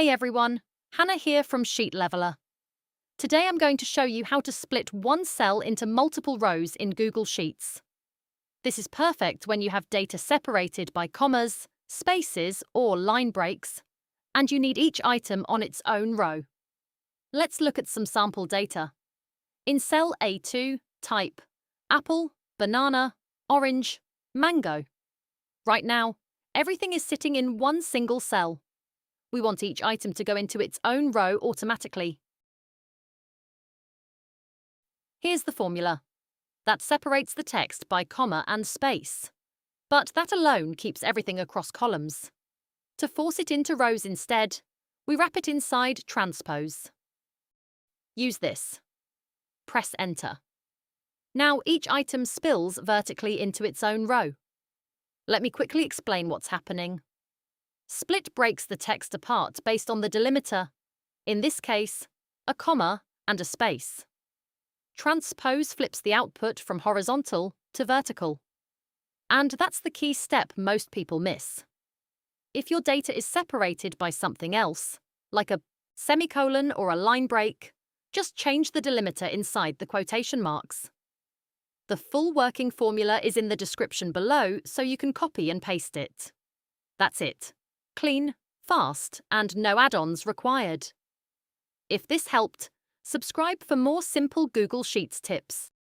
Hey everyone, Hannah here from Sheet Leveler. Today I'm going to show you how to split one cell into multiple rows in Google Sheets. This is perfect when you have data separated by commas, spaces, or line breaks, and you need each item on its own row. Let's look at some sample data. In cell A2, type apple, banana, orange, mango. Right now, everything is sitting in one single cell. We want each item to go into its own row automatically. Here's the formula. That separates the text by comma and space. But that alone keeps everything across columns. To force it into rows instead, we wrap it inside TRANSPOSE. Use this. Press Enter. Now each item spills vertically into its own row. Let me quickly explain what's happening. Split breaks the text apart based on the delimiter, in this case, a comma and a space. Transpose flips the output from horizontal to vertical. And that's the key step most people miss. If your data is separated by something else, like a semicolon or a line break, just change the delimiter inside the quotation marks. The full working formula is in the description below, so you can copy and paste it. That's it. Clean, fast, and no add-ons required. If this helped, subscribe for more simple Google Sheets tips.